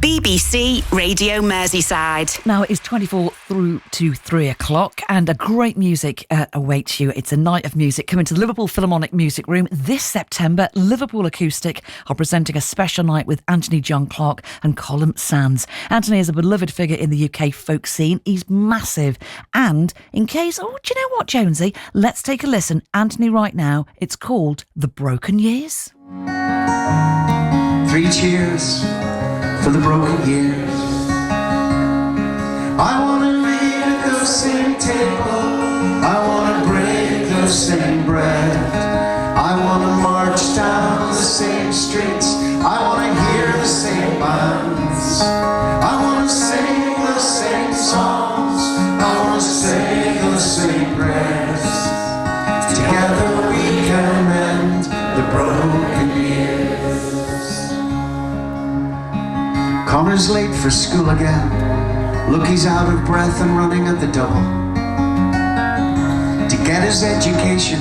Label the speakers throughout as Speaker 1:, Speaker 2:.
Speaker 1: BBC Radio Merseyside.
Speaker 2: Now it is 24 through to 3 o'clock and a great music awaits you. It's a night of music coming to the Liverpool Philharmonic Music Room this September. Liverpool Acoustic are presenting a special night with Anthony John Clarke and Colum Sands. Anthony is a beloved figure in the UK folk scene. He's massive. And in case, do you know what, Jonesy? Let's take a listen. Anthony right now. It's called The Broken Years.
Speaker 3: 3 cheers for the broken years. I want to eat at the same table, I want to break the same bread, I want to march down the same streets, I want to hear the same bands, I want to sing the same songs, I want to say the same prayers. Together we can mend the broken years. Connor's late for school again. Look, he's out of breath and running at the double. To get his education,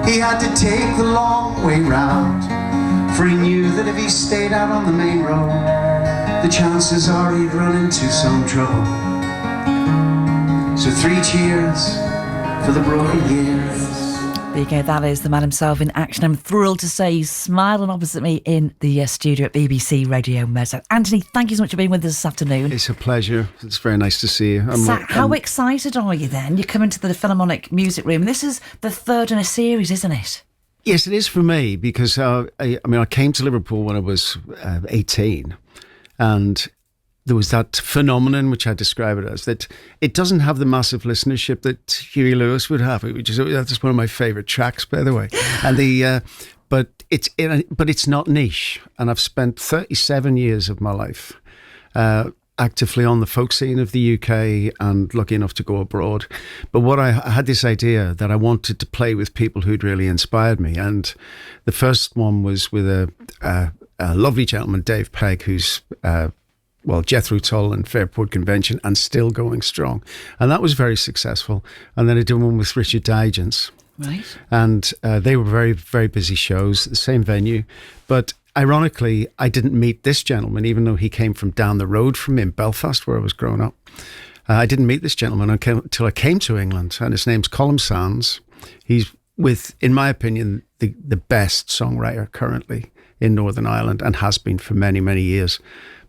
Speaker 3: he had to take the long way round. For he knew that if he stayed out on the main road, the chances are he'd run into some trouble. So 3 cheers for the broken years.
Speaker 2: There you go, that is the man himself in action. I'm thrilled to say he's smiling opposite me in the studio at BBC Radio Merseyside. Anthony, thank you so much for being with us this afternoon.
Speaker 4: It's a pleasure. It's very nice to see you.
Speaker 2: How excited are you then? You're coming to the Philharmonic Music Room. This is the third in a series, isn't it?
Speaker 4: Yes, it is for me because I came to Liverpool when I was 18 and there was that phenomenon, which I describe it as, that it doesn't have the massive listenership that Huey Lewis would have, that's one of my favourite tracks, by the way. And but it's not niche. And I've spent 37 years of my life actively on the folk scene of the UK and lucky enough to go abroad. But I had this idea that I wanted to play with people who'd really inspired me. And the first one was with a lovely gentleman, Dave Pegg, who's Jethro Tull and Fairport Convention and still going strong. And that was very successful. And then I did one with Richard Digance.
Speaker 2: Right.
Speaker 4: And they were very, very busy shows, the same venue. But ironically, I didn't meet this gentleman, even though he came from down the road from me in Belfast, where I was growing up. I didn't meet this gentleman until I came to England. And his name's Colum Sands. He's in my opinion, the best songwriter currently in Northern Ireland and has been for many, many years.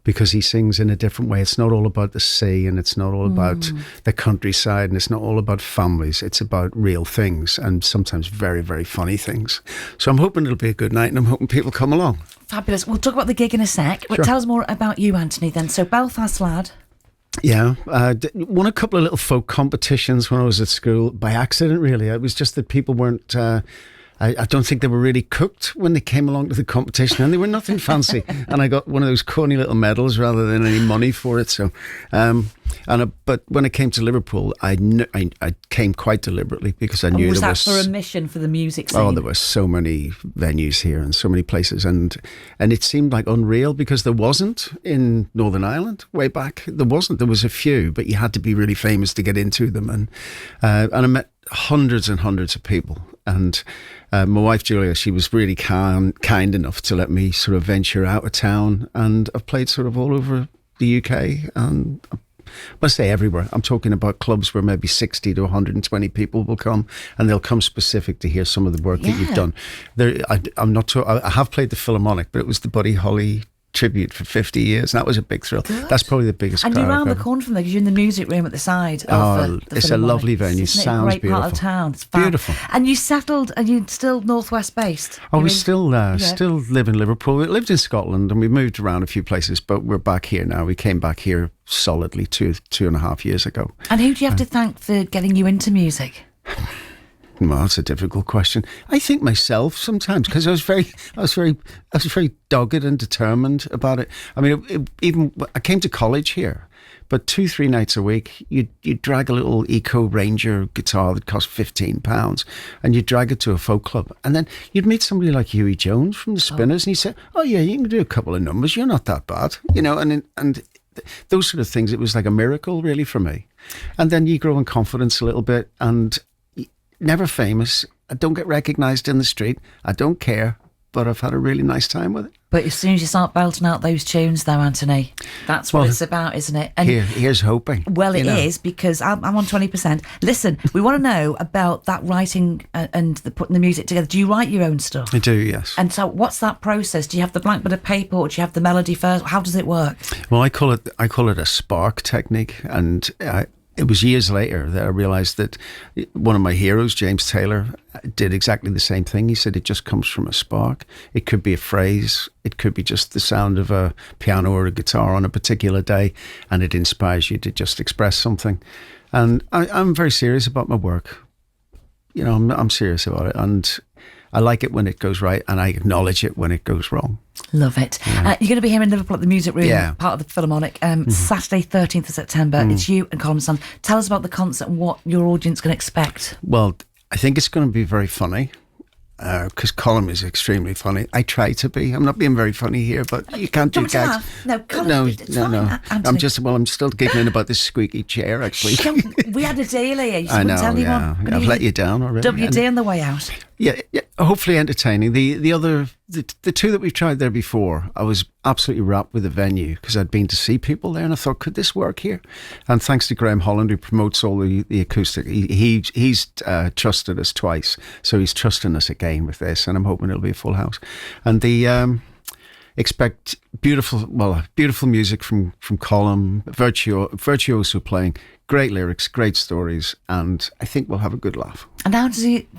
Speaker 4: Because he sings in a different way. It's not all about the sea and it's not all about the countryside and it's not all about families. It's about real things and sometimes very, very funny things. So I'm hoping it'll be a good night and I'm hoping people come along.
Speaker 2: Fabulous. We'll talk about the gig in a sec. But tell us more about you, Anthony, then. So Belfast lad.
Speaker 4: Yeah, won a couple of little folk competitions when I was at school by accident, really. It was just that people weren't... I don't think they were really cooked when they came along to the competition, and they were nothing fancy. And I got one of those corny little medals rather than any money for it. So, but when I came to Liverpool, I came quite deliberately because I knew there was
Speaker 2: for a mission for the music scene.
Speaker 4: Oh, there were so many venues here and so many places, and it seemed like unreal because there wasn't in Northern Ireland way back. There wasn't. There was a few, but you had to be really famous to get into them, and I met hundreds and hundreds of people. And my wife Julia, she was really kind enough to let me sort of venture out of town, and I've played sort of all over the UK, and when I say everywhere, I'm talking about clubs where maybe 60 to 120 people will come, and they'll come specific to hear some of the work that you've done. I have played the Philharmonic, but it was the Buddy Holly tribute for 50 years. That was a big thrill. Good. That's probably the biggest crowd.
Speaker 2: And you're around the corner from there because you're in the music room at the side.
Speaker 4: It's a lovely venue. Sounds
Speaker 2: beautiful.
Speaker 4: Beautiful.
Speaker 2: Part of town. It's
Speaker 4: beautiful.
Speaker 2: And you settled, and you're still northwest based.
Speaker 4: We still live in Liverpool. We lived in Scotland and we moved around a few places, but we're back here now. We came back here solidly two and a half years ago. And
Speaker 2: who do you have to thank for getting you into music?
Speaker 4: Well, that's a difficult question. I think myself sometimes, because I was very dogged and determined about it. I mean, even I came to college here, but 2-3 nights a week, you'd drag a little Eco Ranger guitar that cost £15, and you'd drag it to a folk club, and then you'd meet somebody like Huey Jones from the Spinners, and he said, "Oh yeah, you can do a couple of numbers. You're not that bad," and those sort of things. It was like a miracle, really, for me. And then you grow in confidence a little bit, and never famous. I don't get recognised in the street. I don't care. but I've had a really nice time with it.
Speaker 2: But as soon as you start belting out those tunes, though, Anthony, that's what it's about, isn't it? And
Speaker 4: here's hoping.
Speaker 2: Well, it is, because I'm on 20%. Listen, we want to know about that writing and putting the music together. Do you write your own stuff?
Speaker 4: I do, yes.
Speaker 2: And so what's that process? Do you have the blank bit of paper, or do you have the melody first? How does it work?
Speaker 4: Well, I call it a spark technique, and it was years later that I realised that one of my heroes, James Taylor, did exactly the same thing. He said it just comes from a spark. It could be a phrase. It could be just the sound of a piano or a guitar on a particular day, and it inspires you to just express something. And I'm very serious about my work. You know, I'm serious about it, and I like it when it goes right, and I acknowledge it when it goes wrong.
Speaker 2: Love it.
Speaker 4: Yeah.
Speaker 2: You're going to be here in Liverpool at the Music Room, part of the Philharmonic, Saturday 13th of September. It's you and Colum Sands. Tell us about the concert and what your audience can expect.
Speaker 4: Well, I think it's going to be very funny, because Colum is extremely funny. I try to be. I'm not being very funny here, but you can't do gags.
Speaker 2: No, Colum, it's fine, Anthony.
Speaker 4: I'm still giggling about this squeaky chair, actually.
Speaker 2: We had a deal here. You
Speaker 4: I know,
Speaker 2: tell anyone.
Speaker 4: yeah. I've let you down already.
Speaker 2: WD on the way out.
Speaker 4: Yeah, hopefully entertaining. The two that we've tried there before, I was absolutely wrapped with the venue, because I'd been to see people there and I thought, could this work here? And thanks to Graham Holland, who promotes all the acoustic, he's trusted us twice, so he's trusting us again with this, and I'm hoping it'll be a full house. And expect beautiful music from Colum, virtuoso playing, great lyrics, great stories, and I think we'll have a good laugh.
Speaker 2: And how does he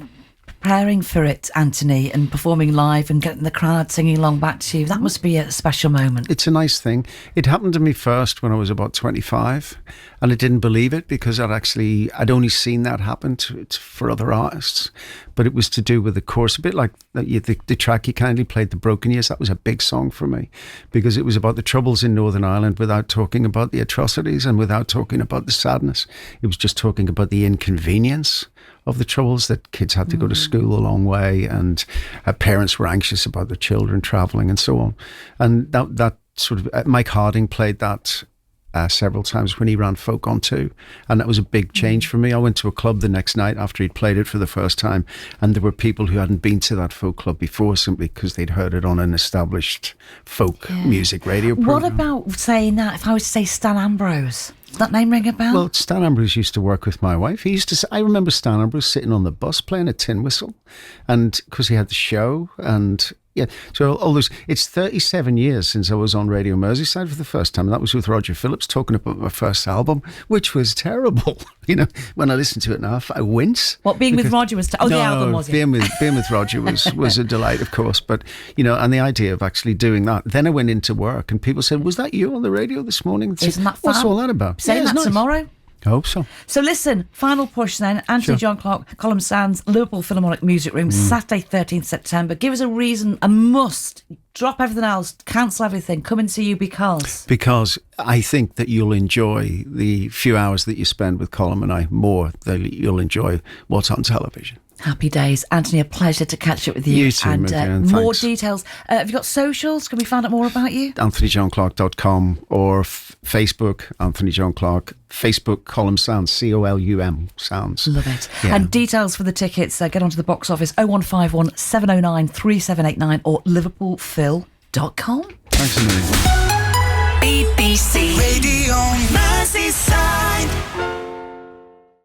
Speaker 2: preparing for it, Anthony, and performing live and getting the crowd singing along back to you? That must be a special moment.
Speaker 4: It's a nice thing. It happened to me first when I was about 25, and I didn't believe it, because I'd only seen that happen for other artists, but it was to do with the chorus, a bit like the track you kindly played, The Broken Years. That was a big song for me, because it was about the troubles in Northern Ireland without talking about the atrocities and without talking about the sadness. It was just talking about the inconvenience of the troubles, that kids had to go to school a long way, and parents were anxious about their children travelling and so on. And that sort of, Mike Harding played that several times when he ran Folk On 2, and that was a big change for me. I went to a club the next night after he'd played it for the first time, and there were people who hadn't been to that folk club before, simply because they'd heard it on an established folk music radio program.
Speaker 2: What about saying that, if I was to say Stan Ambrose? Does that name ring a bell?
Speaker 4: Well, Stan Ambrose used to work with my wife. I remember Stan Ambrose sitting on the bus playing a tin whistle, and because he had the show, and yeah, so all those. It's 37 years since I was on Radio Merseyside for the first time, and that was with Roger Phillips talking about my first album, which was terrible. You know, when I listen to it now, I wince.
Speaker 2: What, being with Roger was? The album was it?
Speaker 4: Being with Roger was a delight, of course. But you know, and the idea of actually doing that. Then I went into work, and people said, "Was that you on the radio this morning?"
Speaker 2: Isn't that fab?
Speaker 4: What's all that about?
Speaker 2: Saying that tomorrow.
Speaker 4: I hope so.
Speaker 2: So listen, final push then. Anthony John Clarke, Colum Sands, Liverpool Philharmonic Music Room, Saturday 13th September. Give us a reason, a must. Drop everything else, cancel everything, come and see you because I think that you'll enjoy the few hours that you spend with Colum and I more than you'll enjoy what's on television. Happy days. Anthony, a pleasure to catch up with you.
Speaker 4: You too,
Speaker 2: and more details. Have you got socials? Can we find out more about you?
Speaker 4: AnthonyJohnClarke.com or Facebook, Anthony John Clarke. Facebook, Colum Sands, COLUM Sands.
Speaker 2: Love it.
Speaker 4: Yeah.
Speaker 2: And details for the tickets, get onto the box office 0151 709 3789 or liverpoolphil.com.
Speaker 4: Thanks a million.
Speaker 1: BBC Radio Merseyside.